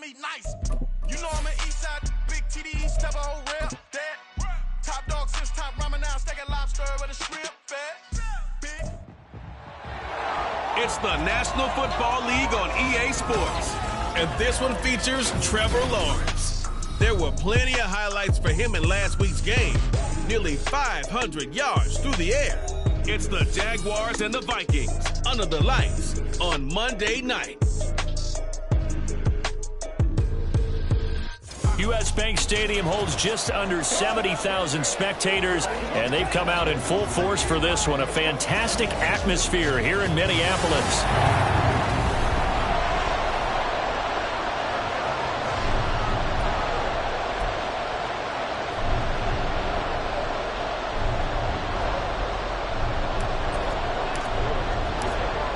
me nice. You know I'm an east side, big TDE, step a whole rep. That top dog since top ramen now, steak and lobster with a shrimp fat. Big. It's the National Football League on EA Sports, and this one features Trevor Lawrence. There were plenty of highlights for him in last week's game. Nearly 500 yards through the air. It's the Jaguars and the Vikings under the lights on Monday night. U.S. Bank Stadium holds just under 70,000 spectators, and they've come out in full force for this one. A fantastic atmosphere here in Minneapolis.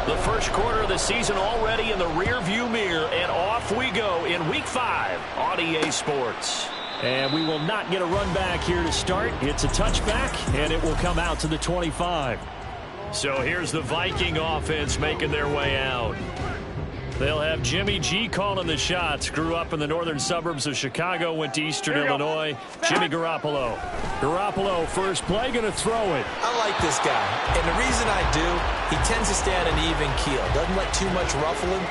The first quarter of the season already in the rear-view mirror, and off we go in Week 5 on EA Sports. And we will not get a run back here to start. It's a touchback, and it will come out to the 25. So here's the Viking offense making their way out. They'll have Jimmy G calling the shots. Grew up in the northern suburbs of Chicago, went to Eastern Illinois. Jimmy Garoppolo. Garoppolo, first play, going to throw it. I like this guy, and the reason I do, he tends to stay on an even keel. Doesn't let too much ruffle him.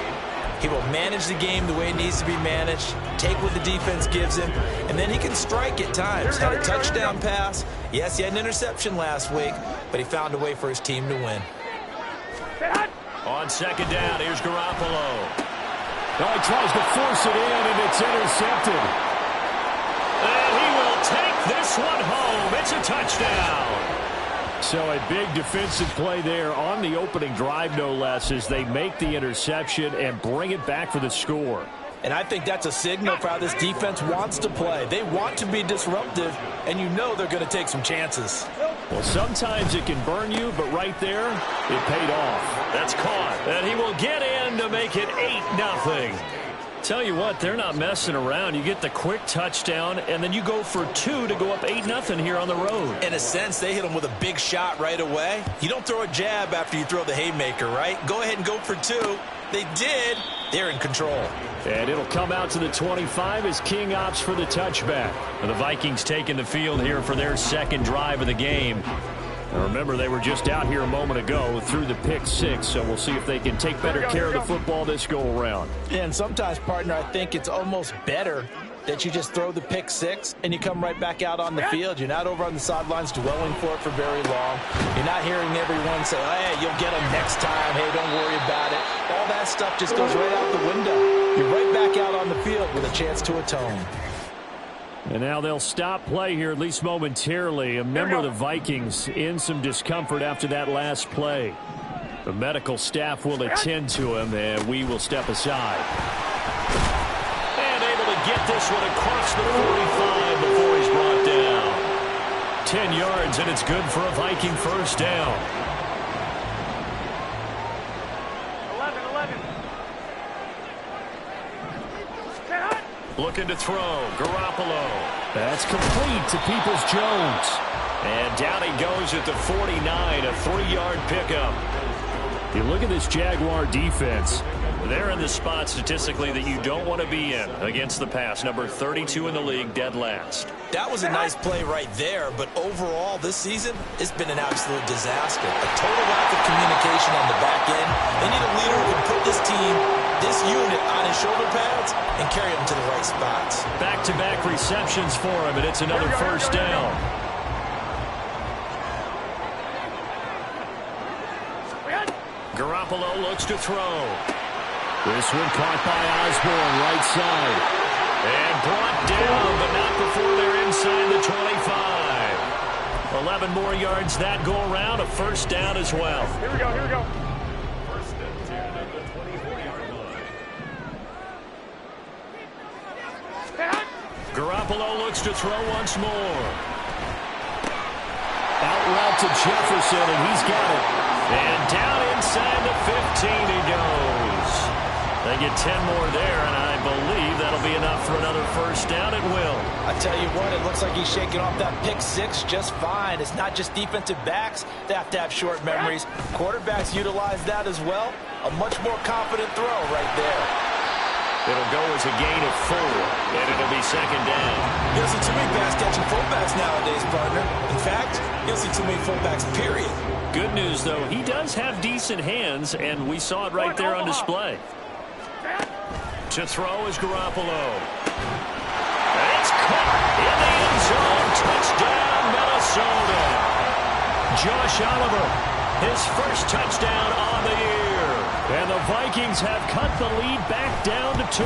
He will manage the game the way it needs to be managed, take what the defense gives him, and then he can strike at times. Had a touchdown pass. Yes, he had an interception last week, but he found a way for his team to win. On second down, here's Garoppolo. Oh, he tries to force it in, and it's intercepted. And he will take this one home. It's a touchdown. So a big defensive play there on the opening drive, no less, as they make the interception and bring it back for the score. And I think that's a signal for how this defense wants to play. They want to be disruptive, and you know they're going to take some chances. Well, sometimes it can burn you, but right there, it paid off. That's caught. And he will get in to make it 8-0. Tell you what, they're not messing around. You get the quick touchdown, and then you go for 2 to go up 8-0 here on the road. In a sense, they hit him with a big shot right away. You don't throw a jab after you throw the haymaker, right? Go ahead and go for 2. They did. They're in control. And it'll come out to the 25 as King opts for the touchback. And the Vikings taking the field here for their second drive of the game. Now remember, they were just out here a moment ago through the pick 6, so we'll see if they can take better care of the football this go-around. And sometimes, partner, I think it's almost better that you just throw the pick 6 and you come right back out on the field. You're not over on the sidelines dwelling for it for very long. You're not hearing everyone say, hey, you'll get them next time. Hey, don't worry about it. All that stuff just goes right out the window. You're right back out on the field with a chance to atone. And now they'll stop play here, at least momentarily. A member of the Vikings in some discomfort after that last play. The medical staff will attend to him, and we will step aside. And able to get this one across the 45 before he's brought down. 10 yards, and it's good for a Viking first down. 11. Looking to throw. Garoppolo. That's complete to Peoples-Jones. And down he goes at the 49, a 3-yard pickup. You look at this Jaguar defense. They're in the spot statistically that you don't want to be in against the pass. Number 32 in the league, dead last. That was a nice play right there, but overall this season, it's been an absolute disaster. A total lack of communication on the back end. They need a leader who can put this team, this unit, on his shoulder pads and carry them to the right spots. Back-to-back receptions for him, and it's another first down. Garoppolo looks to throw. This one caught by Osborne, right side. And brought down, but not before they're inside the 25. 11 more yards that go around, a first down as well. Here we go. First and 10 at the 24-yard line. Garoppolo looks to throw once more. Out route to Jefferson, and he's got it. And down inside the 15 he goes. They get 10 more there, and I believe that'll be enough for another first down. It will. I tell you what, it looks like he's shaking off that pick 6 just fine. It's not just defensive backs that have to have short memories. Quarterbacks utilize that as well. A much more confident throw right there. It'll go as a gain of 4, and it'll be second down. You'll see too many pass-catching fullbacks nowadays, partner. In fact, you'll see too many fullbacks, period. Good news, though, he does have decent hands, and we saw it right there on display. To throw is Garoppolo. It's caught in the end zone. Touchdown, Minnesota. Josh Oliver, his first touchdown on the year. And the Vikings have cut the lead back down to 2.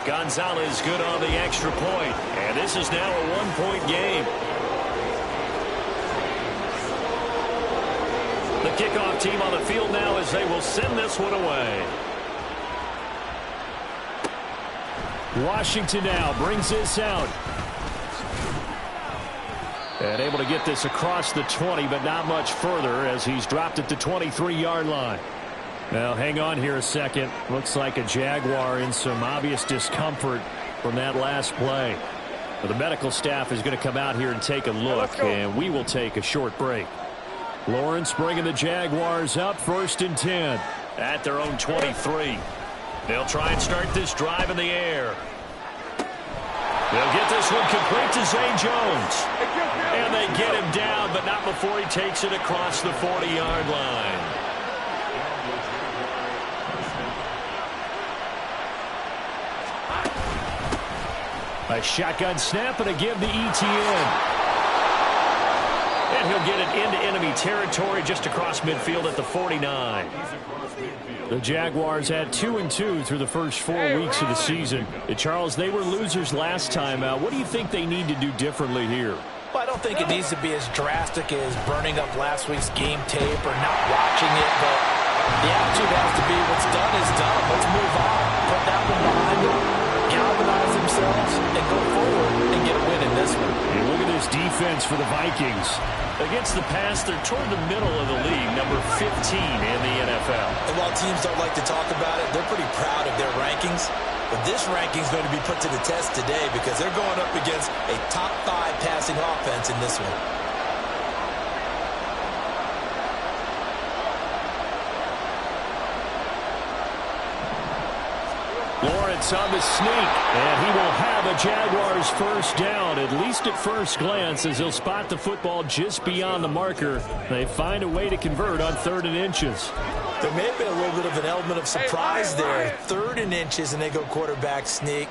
Gonzalez good on the extra point. And this is now a 1-point game. The kickoff team on the field now as they will send this one away. Washington now brings this out. And able to get this across the 20, but not much further as he's dropped at the 23-yard line. Now, hang on here a second. Looks like a Jaguar in some obvious discomfort from that last play. Well, the medical staff is going to come out here and take a look, and we will take a short break. Lawrence bringing the Jaguars up, 1st and 10. At their own 23. They'll try and start this drive in the air. They'll get this one complete to Zay Jones. And they get him down, but not before he takes it across the 40-yard line. A shotgun snap and a give to ETN. And he'll get it into enemy territory just across midfield at the 49. The Jaguars had 2-2 through the first 4 weeks of the season. Charles, they were losers last time out. What do you think they need to do differently here? Well, I don't think it needs to be as drastic as burning up last week's game tape or not watching it, but the attitude has to be what's done is done. Let's move on. Put that one behind them, galvanize themselves, and go forward and get a win in this one. And look at this defense for the Vikings. Against the pass, they're toward the middle of the league, number 15 in the NFL. And while teams don't like to talk about it, they're pretty proud of their rankings. But this ranking is going to be put to the test today because they're going up against a top 5 passing offense in this one. Lawrence on the sneak, and he will have a Jaguars first down, at least at first glance, as he'll spot the football just beyond the marker. They find a way to convert on 3rd and inches. There may have been a little bit of an element of surprise there. 3rd and inches, and they go quarterback sneak.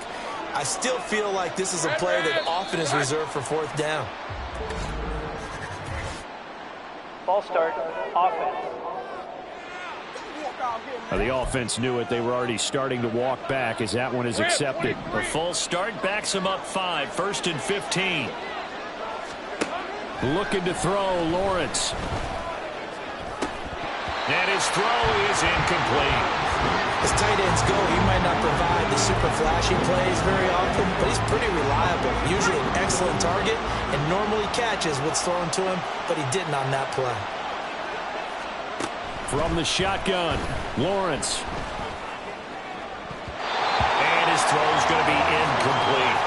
I still feel like this is a play that often is reserved for 4th down. Ball start, offense. The offense knew it. They were already starting to walk back as that one is accepted. A false start backs him up 5. 1st and 15. Looking to throw, Lawrence. And his throw is incomplete. As tight ends go, he might not provide the super flashy plays very often, but he's pretty reliable. Usually an excellent target and normally catches what's thrown to him, but he didn't on that play. From the shotgun, Lawrence. And his throw is going to be incomplete.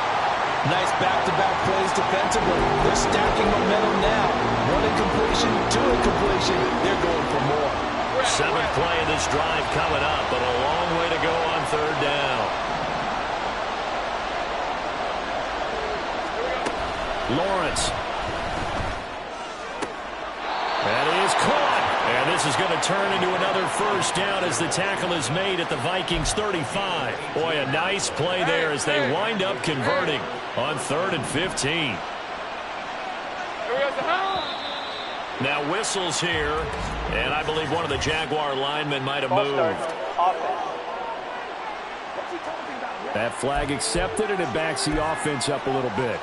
Nice back-to-back plays defensively. They're stacking momentum now. 1 incompletion, 2 incompletion. They're going for more. 7th play of this drive coming up, but a long way to go on 3rd down. Lawrence. That is caught. And this is going to turn into another first down as the tackle is made at the Vikings 35. Boy, a nice play there as they wind up converting on 3rd and 15. Now whistles here, and I believe one of the Jaguar linemen might have moved. That flag accepted, and it backs the offense up a little bit.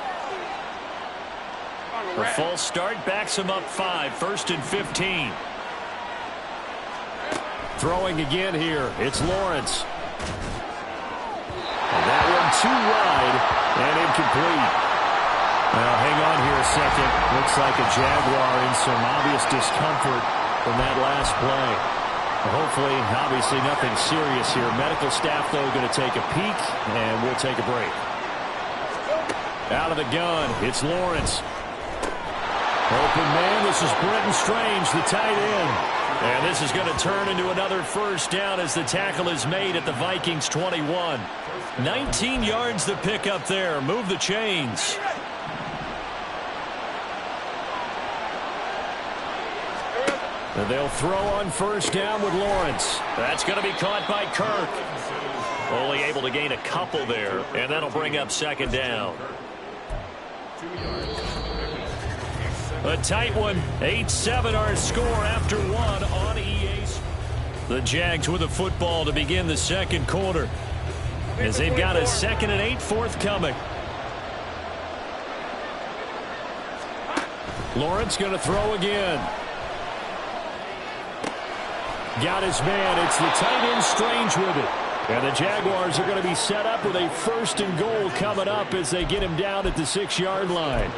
The false start backs him up 5. 1st and 15. Throwing again here. It's Lawrence. And that one too wide and incomplete. Now hang on here a second. Looks like a Jaguar in some obvious discomfort from that last play. Hopefully, obviously nothing serious here. Medical staff, though, going to take a peek, and we'll take a break. Out of the gun, it's Lawrence. Open man this is Brenton Strange, the tight end. And this is going to turn into another first down as the tackle is made at the Vikings 21. 19 yards to pick up there. Move the chains. And they'll throw on first down with Lawrence. That's going to be caught by Kirk. Only able to gain a couple there, and that'll bring up second down. A tight one. 8-7 our score after one on EA. The Jags with a football to begin the second quarter, as they've got a 2nd and 8 forthcoming. Lawrence going to throw again. Got his man. It's the tight end Strange with it. And the Jaguars are going to be set up with a 1st and goal coming up as they get him down at the 6-yard line.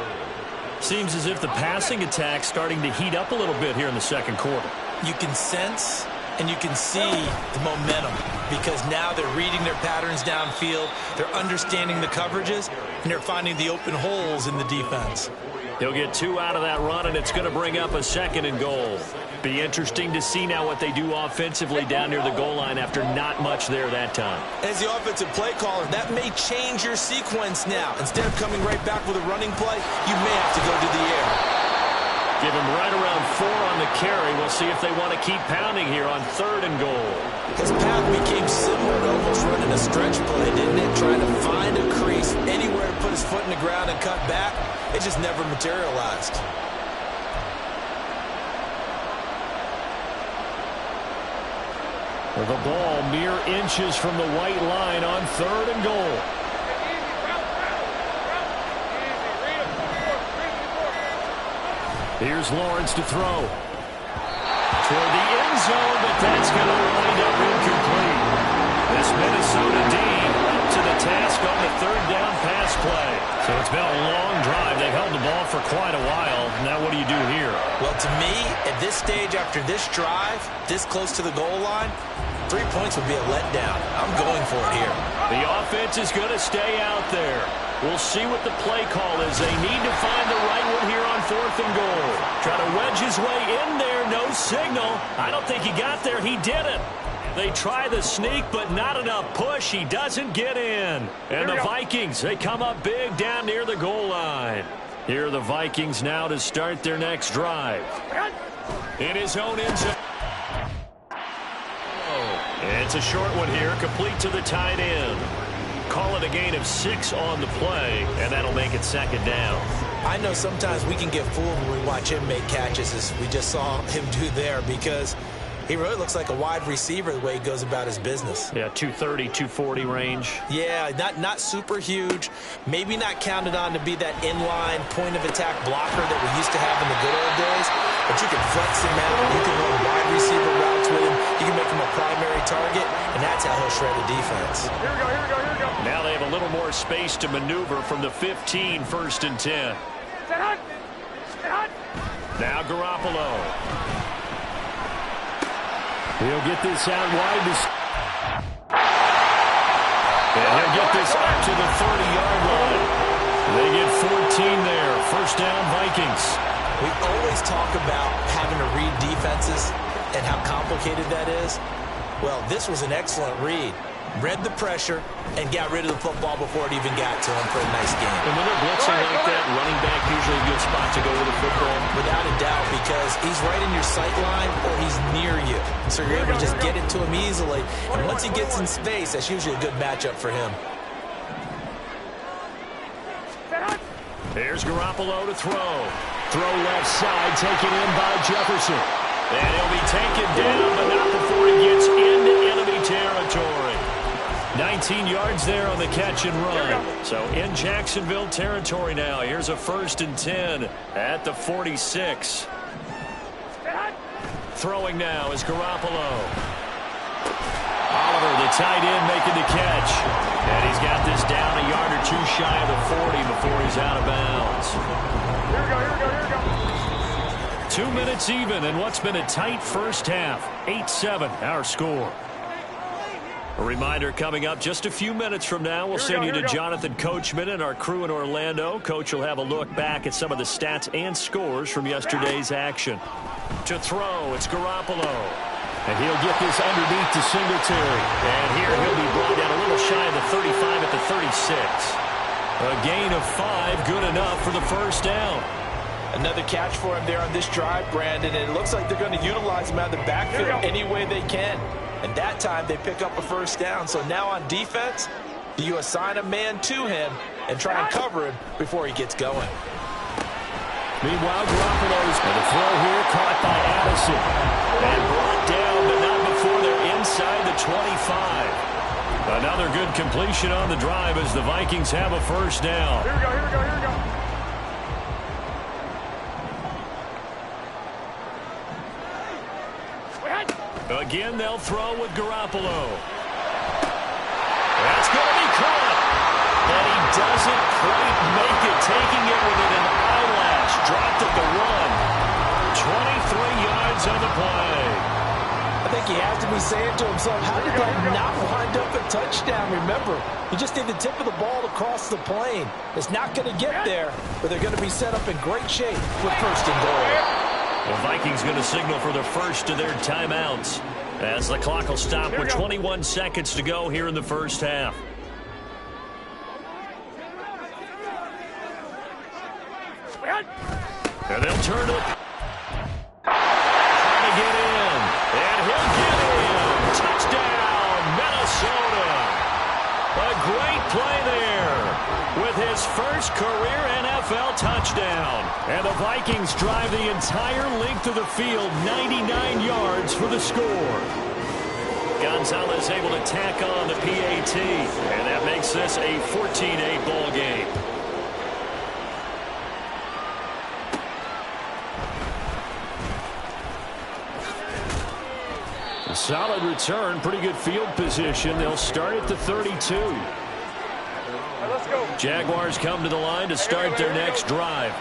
Seems as if the passing attack's starting to heat up a little bit here in the second quarter. You can sense and you can see the momentum because now they're reading their patterns downfield, they're understanding the coverages, and they're finding the open holes in the defense. He'll get 2 out of that run, and it's going to bring up a 2nd and goal. Be interesting to see now what they do offensively down near the goal line after not much there that time. As the offensive play caller, that may change your sequence now. Instead of coming right back with a running play, you may have to go to the air. Give him right around 4 on the carry. We'll see if they want to keep pounding here on 3rd and goal. His path became similar to almost running a stretch play, didn't it? Trying to find a crease anywhere to put his foot in the ground and cut back. It just never materialized. The ball mere inches from the white line on 3rd and goal. Here's Lawrence to throw. Toward the end zone, but that's going to wind up incomplete. This Minnesota D up to the task on the 3rd down pass play. So it's been a long drive. They've held the ball for quite a while. Now what do you do here? Well, to me, at this stage after this drive, this close to the goal line, 3 points would be a letdown. I'm going for it here. The offense is going to stay out there. We'll see what the play call is. They need to find the right one here on 4th and goal. Try to wedge his way in there. No signal. I don't think he got there. He didn't. They try the sneak, but not enough push. He doesn't get in. And the Vikings, they come up big down near the goal line. Here are the Vikings now to start their next drive. In his own end zone. It's a short one here, complete to the tight end. Call it a gain of 6 on the play, and that'll make it 2nd down. I know sometimes we can get fooled when we watch him make catches, as we just saw him do there, because he really looks like a wide receiver the way he goes about his business. Yeah, 230, 240 range. Yeah, not super huge. Maybe not counted on to be that inline point-of-attack blocker that we used to have in the good old days, but you can flex him out. You can run wide receiver routes with him. You can make him a primary target, and that's how he'll shred a defense. Here we go, here we go, here we go. Now they have a little more space to maneuver from the 15, 1st and 10. Now Garoppolo. He'll get this out wide. And he'll get this up to the 30-yard line. They get 14 there. 1st down, Vikings. We always talk about having to read defenses and how complicated that is. Well, this was an excellent read. Read the pressure and got rid of the football before it even got to him for a nice game. And when they're blitzing like that, running back usually a good spot to go with the football. Without a doubt, because he's right in your sight line or he's near you. So you're able to just get it to him easily. And once he gets in space, that's usually a good matchup for him. Here's Garoppolo to throw. Throw left side, taken in by Jefferson. And he'll be taken down, but not before he gets into enemy territory. 19 yards there on the catch and run. So in Jacksonville territory now. Here's a 1st and 10 at the 46. Throwing now is Garoppolo. Oliver, the tight end, making the catch. And he's got this down a yard or 2 shy of the 40 before he's out of bounds. Here we go, here we go, here we go. 2 minutes even in what's been a tight first half. 8-7 our score. A reminder coming up just a few minutes from now. We'll send you to Jonathan Coachman and our crew in Orlando. Coach will have a look back at some of the stats and scores from yesterday's action. To throw, it's Garoppolo. And he'll get this underneath to Singletary. And here he'll be brought down a little shy of the 35 at the 36. A gain of 5, good enough for the first down. Another catch for him there on this drive, Brandon, and it looks like they're going to utilize him out of the backfield any way they can. And that time they pick up a first down. So now on defense, do you assign a man to him and try and cover him before he gets going? Meanwhile, Garoppolo's going to throw here, caught by Addison. And brought down, but not before they're inside the 25. Another good completion on the drive as the Vikings have a first down. Here we go. Again, they'll throw with Garoppolo. That's going to be caught. And he doesn't quite make it, taking it within an eyelash. Dropped at the 1. 23 yards on the play. I think he has to be saying to himself, how did that not wind up a touchdown? Remember, he just did the tip of the ball across the plane. It's not going to get there, but they're going to be set up in great shape with first and goal. The Vikings going to signal for the first of their timeouts as the clock will stop with 21 seconds to go here in the first half. And they'll turn it. Trying to get in. And he'll get in. Touchdown, Minnesota. A great play there with his first career NFL touchdown. And the Vikings drive the entire length of the field, 99 yards for the score. Gonzalez able to tack on the PAT, and that makes this a 14-8 ball game. A solid return, pretty good field position. They'll start at the 32. Let's go. Jaguars come to the line to start their next drive.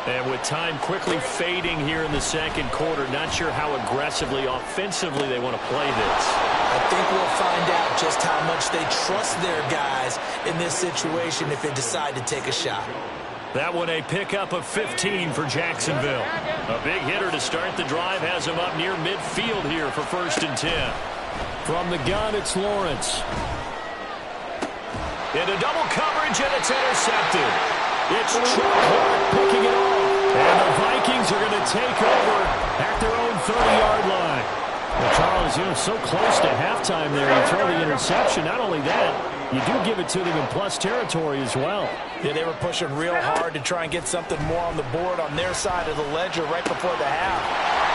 And with time quickly fading here in the second quarter, not sure how aggressively, offensively they want to play this. I think we'll find out just how much they trust their guys in this situation if they decide to take a shot. That one a pickup of 15 for Jacksonville. A big hitter to start the drive has him up near midfield here for 1st and 10. From the gun, it's Lawrence. Into double coverage, and it's intercepted. It's Chuck picking it off. And the Vikings are going to take over at their own 30-yard line. Well, Charles, you know, so close to halftime there. You throw the interception. Not only that, you do give it to them in plus territory as well. Yeah, they were pushing real hard to try and get something more on the board on their side of the ledger right before the half.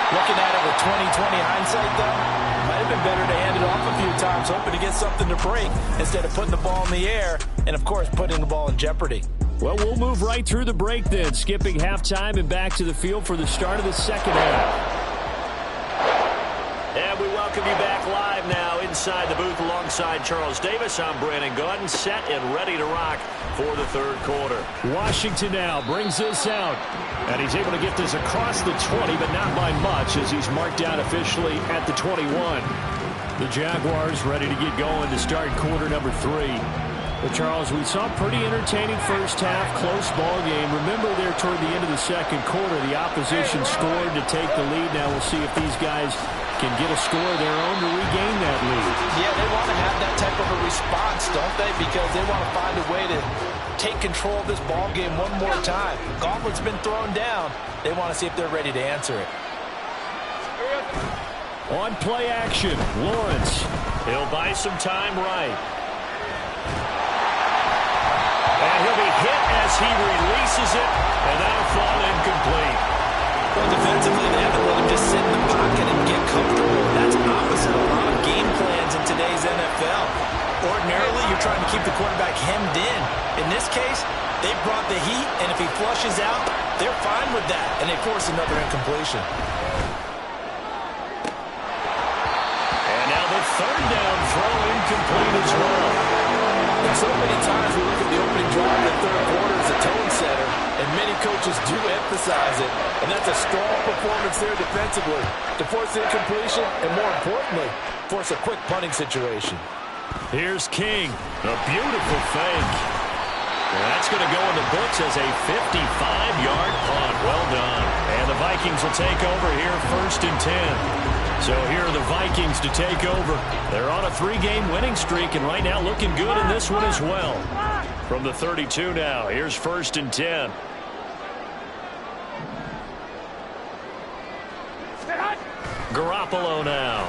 Looking at it with 20/20 hindsight, though, might have been better to hand it off a few times, hoping to get something to break instead of putting the ball in the air and, of course, putting the ball in jeopardy. Well, we'll move right through the break then, skipping halftime and back to the field for the start of the second half. And we welcome you back live now inside the booth alongside Charles Davis. I'm Brandon Gaudin, set and ready to rock for the third quarter. Washington now brings this out. And he's able to get this across the 20, but not by much as he's marked down officially at the 21. The Jaguars ready to get going to start quarter number 3. But, Charles, we saw a pretty entertaining first half, close ball game. Remember there toward the end of the second quarter, the opposition scored to take the lead. Now we'll see if these guys can get a score of their own to regain that lead. Yeah, they want to have that type of a response, don't they? Because they want to find a way to take control of this ball game one more time. Gauntlet's been thrown down. They want to see if they're ready to answer it. On play action, Lawrence. He'll buy some time right. And he'll be hit as he releases it, and that'll fall incomplete. Well, defensively, they haven't let him just sit in the pocket and get comfortable. That's opposite a lot of game plans in today's NFL. Ordinarily, you're trying to keep the quarterback hemmed in. In this case, they brought the heat, and if he flushes out, they're fine with that, and they force another incompletion. And now the third down throw incomplete as well. And so many times we look at the opening drive in the third quarter as a tone setter, and many coaches do emphasize it, and that's a strong performance there defensively to force incompletion and, more importantly, force a quick punting situation. Here's King. A beautiful fake. And that's going to go in the books as a 55-yard punt. Well done. And the Vikings will take over here, 1st and 10. So here are the Vikings to take over. They're on a 3-game winning streak, and right now looking good in this one as well. From the 32 now, here's 1st and 10. Garoppolo now.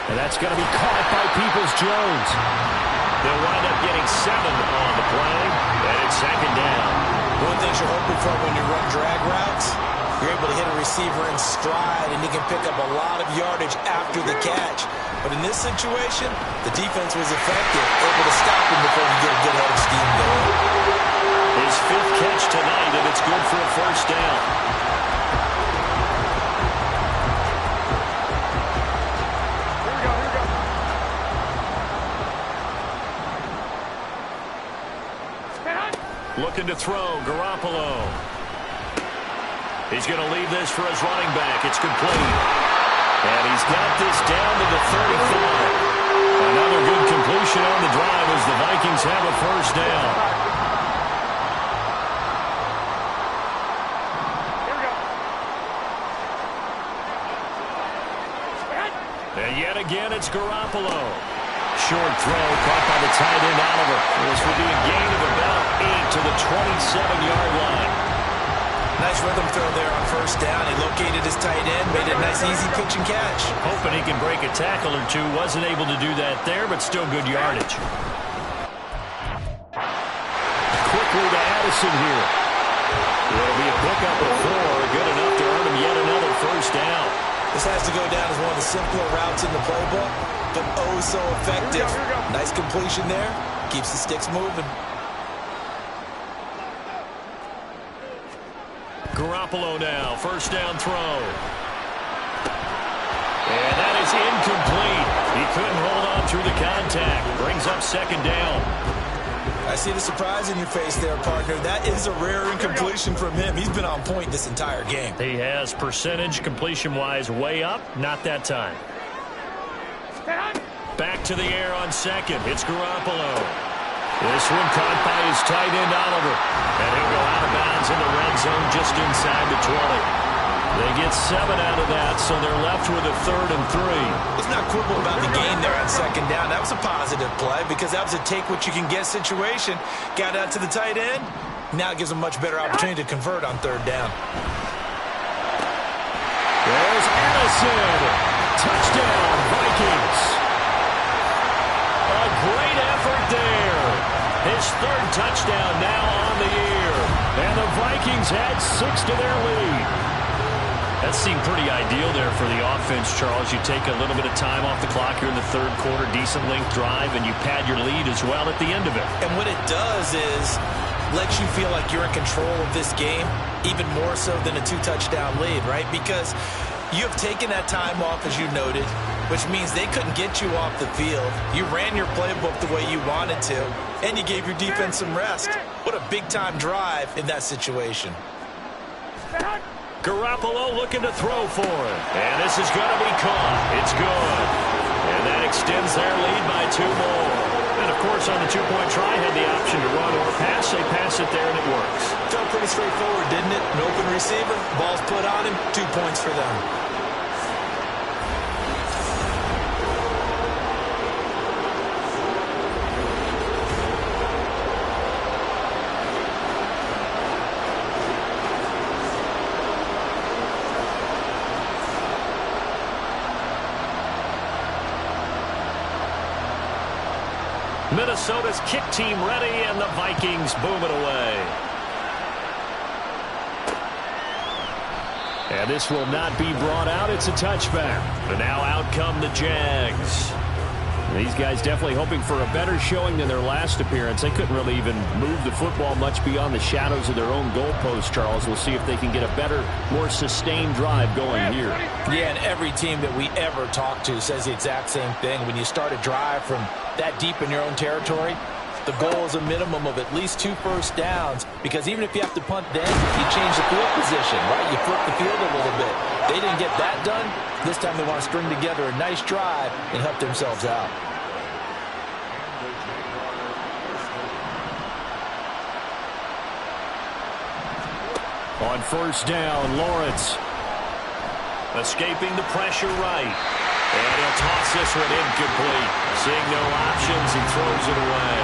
And that's going to be caught by Peoples-Jones. They'll wind up getting 7 on the play, and it's 2nd down. One thing you're hoping for when you run drag routes, you're able to hit a receiver in stride, and he can pick up a lot of yardage after the catch. But in this situation, the defense was effective, able to stop him before he get a good head of steam going. His 5th catch tonight, and it's good for a 1st down. Looking to throw, Garoppolo. He's going to leave this for his running back. It's complete. And he's got this down to the 35. Another good completion on the drive as the Vikings have a 1st down. And yet again, it's Garoppolo. Short throw caught by the tight end Oliver. This will be a gain of about 8 to the 27-yard line. Nice rhythm throw there on 1st down. He located his tight end, made it a nice easy pitch and catch. Hoping he can break a tackle or two. Wasn't able to do that there, but still good yardage. Quickly to Addison here. It'll be a pickup of 4. Good enough to earn him yet another 1st down. This has to go down as one of the simpler routes in the playbook, but oh so effective. Nice completion there. Keeps the sticks moving. Garoppolo now. 1st down throw. And that is incomplete. He couldn't hold on through the contact. Brings up 2nd down. I see the surprise in your face there, partner. That is a rare incompletion from him. He's been on point this entire game. He has percentage completion-wise way up. Not that time. Back to the air on 2nd. It's Garoppolo. This one caught by his tight end Oliver. And he'll go out of bounds in the red zone just inside the 20. They get 7 out of that, so they're left with a 3rd and 3. Let's not quibble about the gain there on 2nd down. That was a positive play because that was a take-what-you-can-get situation. Got out to the tight end. Now it gives them a much better opportunity to convert on 3rd down. There's Addison. Touchdown, Vikings. A great effort there. His 3rd touchdown now on the year. And the Vikings add 6 to their lead. That seemed pretty ideal there for the offense, Charles. You take a little bit of time off the clock here in the 3rd quarter, decent length drive, and you pad your lead as well at the end of it. And what it does is lets you feel like you're in control of this game, even more so than a 2-touchdown lead, right? Because you have taken that time off, as you noted, which means they couldn't get you off the field. You ran your playbook the way you wanted to, and you gave your defense some rest. What a big-time drive in that situation. Garoppolo looking to throw for it. And this is going to be caught. It's good. And that extends their lead by 2 more. And, of course, on the 2-point try, had the option to run or pass. They pass it there, and it works. Felt pretty straightforward, didn't it? An open receiver, ball's put on him, 2 points for them. Minnesota's kick team ready, and the Vikings boom it away. And this will not be brought out. It's a touchback. And now out come the Jags. These guys definitely hoping for a better showing than their last appearance. They couldn't really even move the football much beyond the shadows of their own goalpost, Charles. We'll see if they can get a better, more sustained drive going here. Yeah, and every team that we ever talk to says the exact same thing. When you start a drive from that deep in your own territory, the goal is a minimum of at least 2 first downs, because even if you have to punt then, you change the field position, right? You flip the field a little bit. They didn't get that done. This time they want to string together a nice drive and help themselves out. On first down, Lawrence. Escaping the pressure right. And he'll toss this one incomplete. Seeing no options, he throws it away.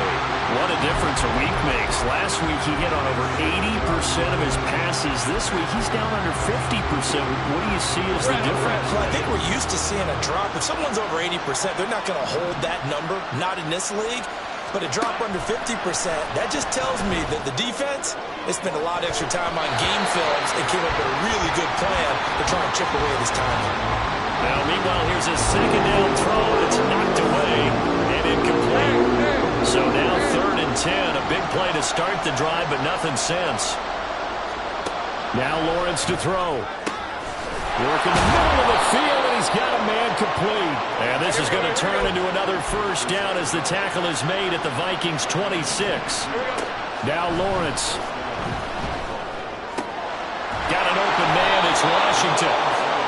What a difference a week makes. Last week he hit on over 80% of his passes. This week he's down under 50%. What do you see as the difference? Well, I think we're used to seeing a drop. If someone's over 80%, they're not going to hold that number, not in this league. But a drop under 50%, that just tells me that the defense has spent a lot of extra time on game films and came up with a really good plan to try and chip away this time. Now, meanwhile, here's a second down throw. It's knocked away and incomplete. So now 3rd and 10. A big play to start the drive, but nothing since. Now Lawrence to throw. Work in the middle of the field, and he's got a man complete. And this is going to turn into another first down as the tackle is made at the Vikings' 26. Now Lawrence. Got an open man. It's Washington.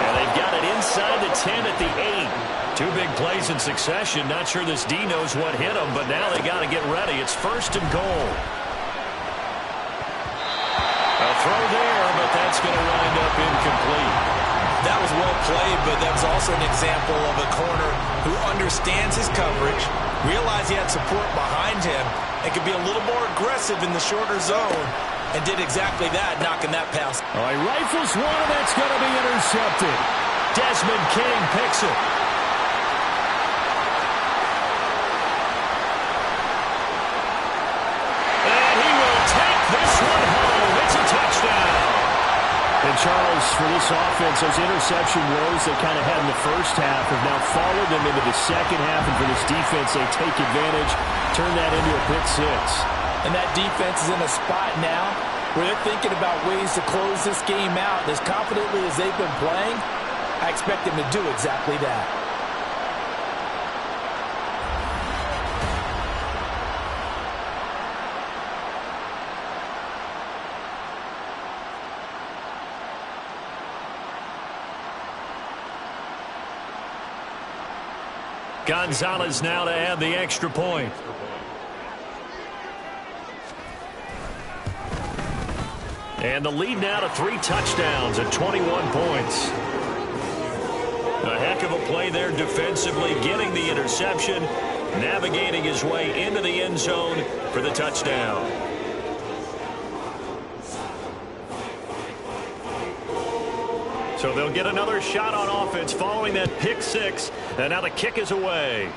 And they've got it inside the 10 at the 8. 2 big plays in succession. Not sure this D knows what hit him, but now they got to get ready. It's 1st and goal. A throw there, but that's going to wind up incomplete. That was well played, but that was also an example of a corner who understands his coverage, realized he had support behind him, and could be a little more aggressive in the shorter zone, and did exactly that, knocking that pass. All right, rifles one, and that's going to be intercepted. Desmond King picks it. And he will take this one home. It's a touchdown. And Charles, for this offense, those interception woes they kind of had in the first half have now followed them into the second half, and for this defense, they take advantage, turn that into a pick 6. And that defense is in a spot now where they're thinking about ways to close this game out. And as confidently as they've been playing, I expect them to do exactly that. Gonzalez now to add the extra point. And the lead now to 3 touchdowns at 21 points. A heck of a play there defensively, getting the interception, navigating his way into the end zone for the touchdown. So they'll get another shot on offense following that pick 6, and now the kick is away.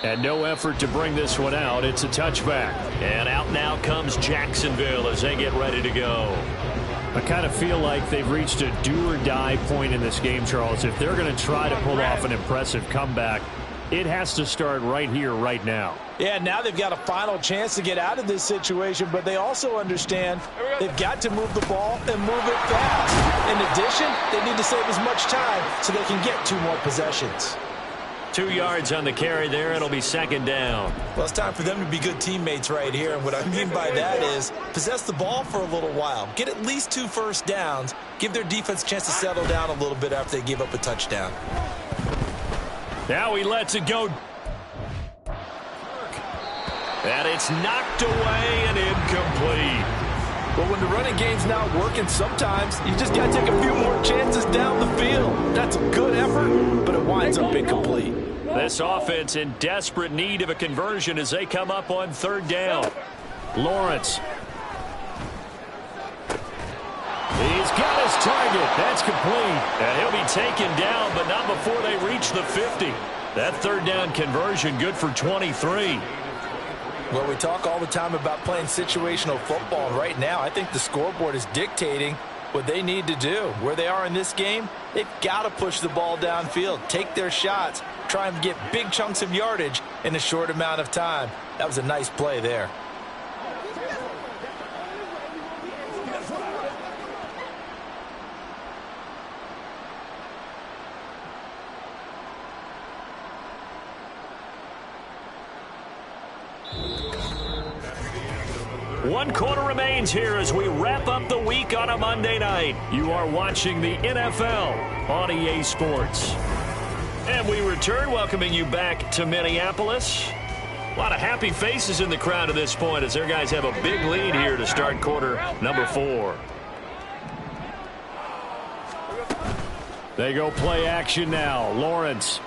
And no effort to bring this one out. It's a touchback. And out now comes Jacksonville as they get ready to go. I kind of feel like they've reached a do-or-die point in this game, Charles. If they're going to try to pull off an impressive comeback, it has to start right here, right now. Yeah, now they've got a final chance to get out of this situation, but they also understand they've got to move the ball and move it fast. In addition, they need to save as much time so they can get 2 more possessions. 2 yards on the carry there. It'll be 2nd down. Well, it's time for them to be good teammates right here. And what I mean by that is possess the ball for a little while. Get at least 2 first downs. Give their defense a chance to settle down a little bit after they give up a touchdown. Now he lets it go. And it's knocked away and incomplete. But when the running game's not working, sometimes you just got to take a few more chances down the field. That's a good effort, but it winds up incomplete. This offense in desperate need of a conversion as they come up on 3rd down. Lawrence. He's got his target. That's complete. And he'll be taken down, but not before they reach the 50. That 3rd down conversion good for 23. Well, we talk all the time about playing situational football. Right now, I think the scoreboard is dictating what they need to do. Where they are in this game, they've got to push the ball downfield, take their shots, try and get big chunks of yardage in a short amount of time. That was a nice play there. One quarter remains here as we wrap up the week on a Monday night. You are watching the NFL on EA Sports. And we return, welcoming you back to Minneapolis. A lot of happy faces in the crowd at this point as their guys have a big lead here to start quarter number 4. They go play action now. Lawrence.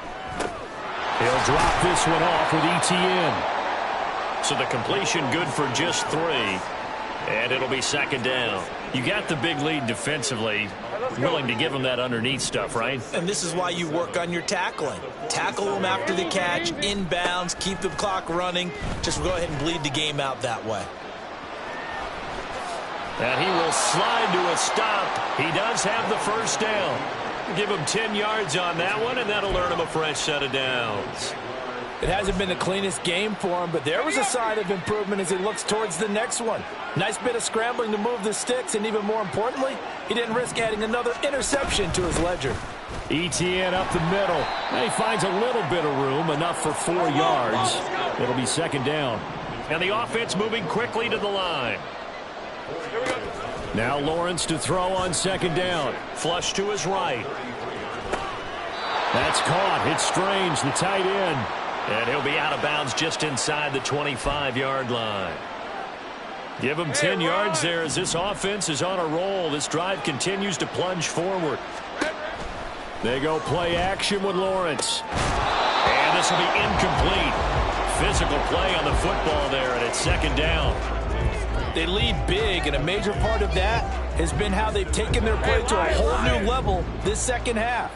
He'll drop this one off with ETN. So the completion good for just 3. And it'll be second down. You got the big lead defensively. Willing to give them that underneath stuff, right? And this is why you work on your tackling. Tackle them after the catch, inbounds, keep the clock running. Just go ahead and bleed the game out that way. And he will slide to a stop. He does have the first down. Give him 10 yards on that one, and that'll earn him a fresh set of downs. It hasn't been the cleanest game for him, but there was a sign of improvement as he looks towards the next one. Nice bit of scrambling to move the sticks, and even more importantly, he didn't risk adding another interception to his ledger. ETN up the middle. And he finds a little bit of room, enough for 4 yards. It'll be second down. And the offense moving quickly to the line. Now Lawrence to throw on second down. Flush to his right. That's caught. It's Strange, the tight end. And he'll be out of bounds just inside the 25-yard line. Give him 10 yards there as this offense is on a roll. This drive continues to plunge forward. They go play action with Lawrence. And this will be incomplete. Physical play on the football there, and it's second down. They lead big, and a major part of that has been how they've taken their play to a whole new level this second half.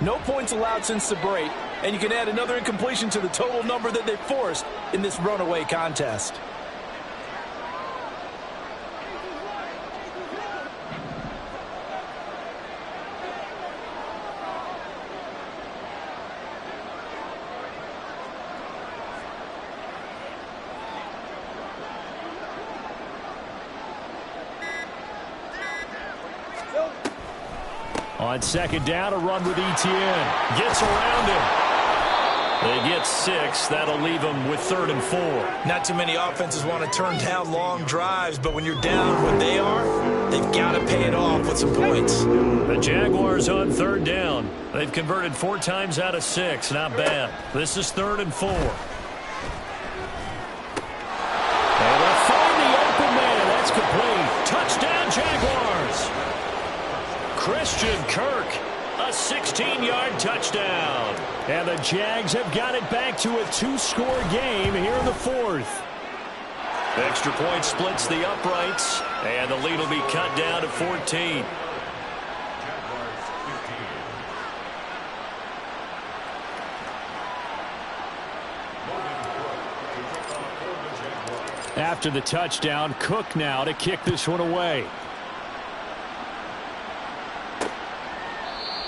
No points allowed since the break, and you can add another incompletion to the total number that they forced in this runaway contest. On second down, a run with ETN. Gets around him. They get 6. That'll leave them with 3rd and 4. Not too many offenses want to turn down long drives, but when you're down what they are, they've got to pay it off with some points. The Jaguars on 3rd down. They've converted 4 times out of 6. Not bad. This is 3rd and 4. And they'll find the open man. That's complete. Touchdown, Jaguars. Christian Kirk, a 16-yard touchdown. And the Jags have got it back to a 2-score game here in the 4th. Extra point splits the uprights, and the lead will be cut down to 14. After the touchdown, Cook now to kick this one away.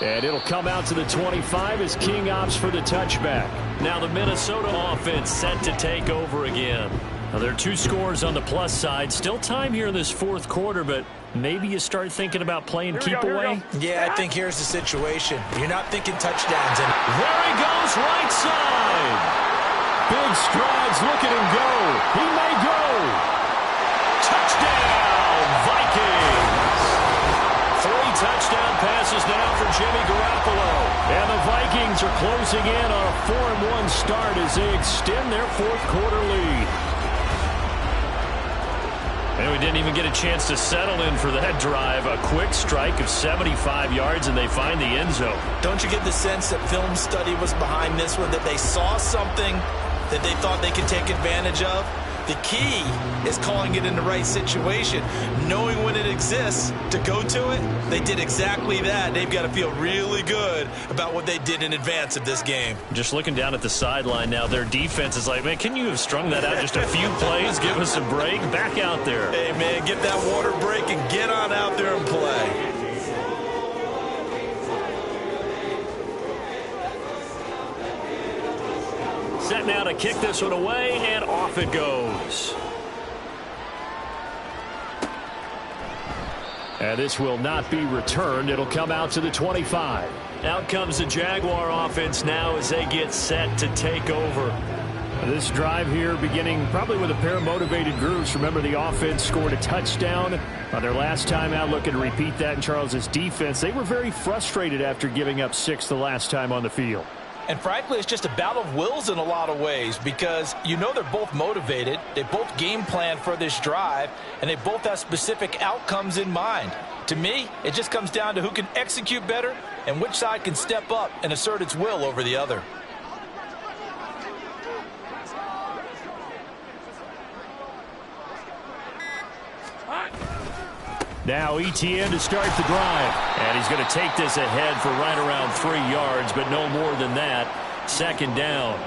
And it'll come out to the 25 as King opts for the touchback. Now the Minnesota offense set to take over again. Now there are 2 scores on the plus side. Still time here in this 4th quarter, but maybe you start thinking about playing keep away. Yeah, I think here's the situation. You're not thinking touchdowns. And there he goes, right side. Big strides, look at him go. He may go. Touchdown, Vikings. 3 touchdown passes now for Jimmy Garoppolo. And the Vikings are closing in on a 4-1 start as they extend their 4th quarter lead. And we didn't even get a chance to settle in for that drive. A quick strike of 75 yards, and they find the end zone. Don't you get the sense that film study was behind this one, that they saw something that they thought they could take advantage of? The key is calling it in the right situation, knowing when it exists to go to it. They did exactly that. They've got to feel really good about what they did in advance of this game. Just looking down at the sideline now, their defense is like, man, can you have strung that out just a few plays? Give us a break. Back out there. Hey, man, get that water break and get on out there and play. Set now to kick this one away, and off it goes. And this will not be returned. It'll come out to the 25. Out comes the Jaguar offense now as they get set to take over. This drive here beginning probably with a pair of motivated groups. Remember, the offense scored a touchdown on their last time out. Looking to repeat that in Charles's defense. They were very frustrated after giving up 6 the last time on the field. And frankly, it's just a battle of wills in a lot of ways because you know they're both motivated, they both game plan for this drive, and they both have specific outcomes in mind. To me, it just comes down to who can execute better and which side can step up and assert its will over the other. Now ETN to start the drive. And he's going to take this ahead for right around 3 yards, but no more than that. Second down.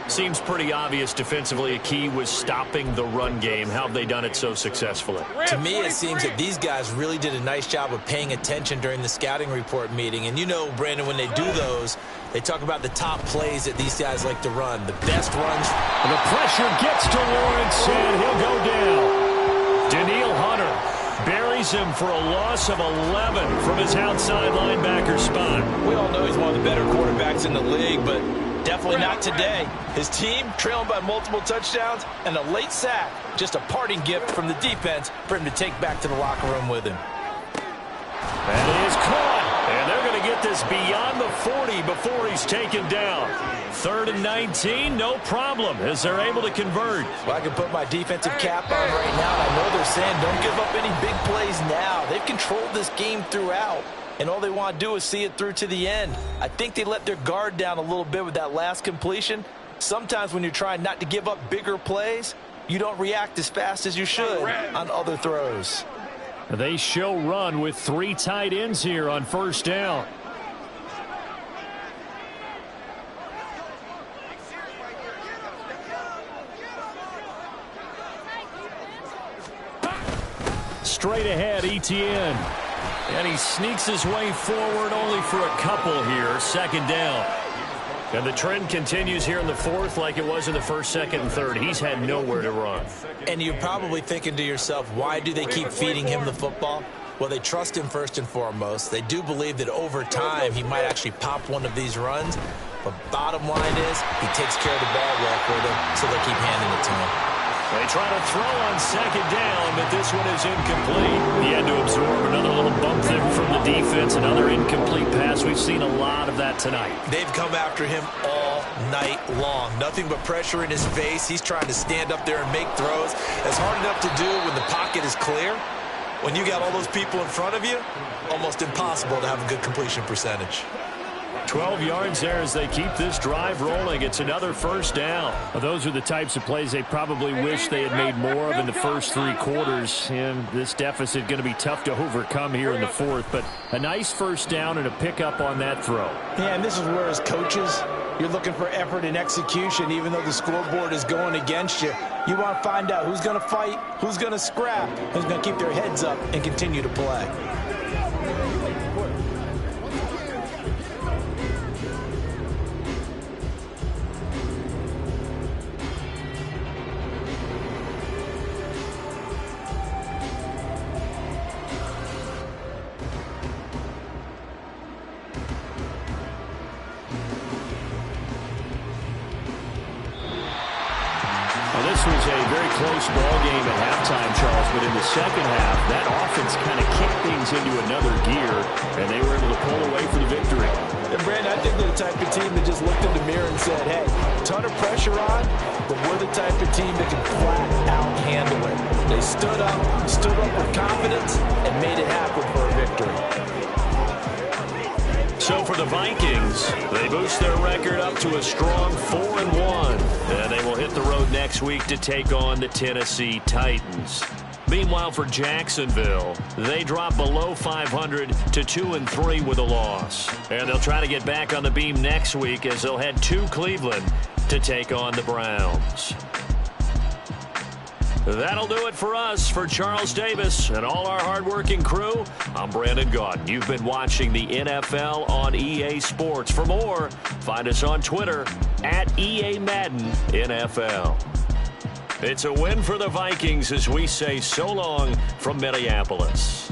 Seems pretty obvious defensively a key was stopping the run game. How have they done it so successfully? To me, it seems that these guys really did a nice job of paying attention during the scouting report meeting. And you know, Brandon, when they do those, they talk about the top plays that these guys like to run, the best runs. And the pressure gets to Lawrence, and he'll go down. Daniil Hunter buries him for a loss of 11 from his outside linebacker spot. We all know he's one of the better quarterbacks in the league, but definitely not today. His team trailing by multiple touchdowns and a late sack. Just a parting gift from the defense for him to take back to the locker room with him. And he is caught. And they're going to get this beyond the 40 before he's taken down. 3rd and 19, no problem, as they're able to convert. Well, I can put my defensive cap on right now, and I know they're saying don't give up any big plays now. They've controlled this game throughout, and all they want to do is see it through to the end. I think they let their guard down a little bit with that last completion. Sometimes when you're trying not to give up bigger plays, you don't react as fast as you should on other throws. They show run with 3 tight ends here on first down. Straight ahead, ETN. And he sneaks his way forward only for a couple here. Second down. And the trend continues here in the 4th like it was in the 1st, 2nd, and 3rd. He's had nowhere to run. And you're probably thinking to yourself, why do they keep feeding him the football? Well, they trust him first and foremost. They do believe that over time he might actually pop one of these runs. But bottom line is he takes care of the ball well for them, so they keep handing it to him. They try to throw on second down, but this one is incomplete. He had to absorb another little bump there from the defense, another incomplete pass. We've seen a lot of that tonight. They've come after him all night long. Nothing but pressure in his face. He's trying to stand up there and make throws. It's hard enough to do when the pocket is clear. When you got all those people in front of you, almost impossible to have a good completion percentage. 12 yards there as they keep this drive rolling. It's another first down. Well, those are the types of plays they probably wish they had made more of in the first 3 quarters. And this deficit going to be tough to overcome here in the 4th. But a nice first down and a pickup on that throw. Yeah, and this is where as coaches, you're looking for effort and execution. Even though the scoreboard is going against you, you want to find out who's going to fight, who's going to scrap, who's going to keep their heads up and continue to play. This was a very close ball game at halftime, Charles, but in the second half, that offense kind of kicked things into another gear, and they were able to pull away for the victory. And Brandon, I think they're the type of team that just looked in the mirror and said, hey, ton of pressure on, but we're the type of team that can flat out handle it. They stood up with confidence, and made it happen for a victory. So for the Vikings, they boost their record up to a strong 4-1. And they will hit the road next week to take on the Tennessee Titans. Meanwhile, for Jacksonville, they drop below 500 to 2-3 with a loss. And they'll try to get back on the beam next week as they'll head to Cleveland to take on the Browns. That'll do it for us. For Charles Davis and all our hardworking crew, I'm Brandon Gaudin. You've been watching the NFL on EA Sports. For more, find us on Twitter at EA Madden NFL. It's a win for the Vikings as we say so long from Minneapolis.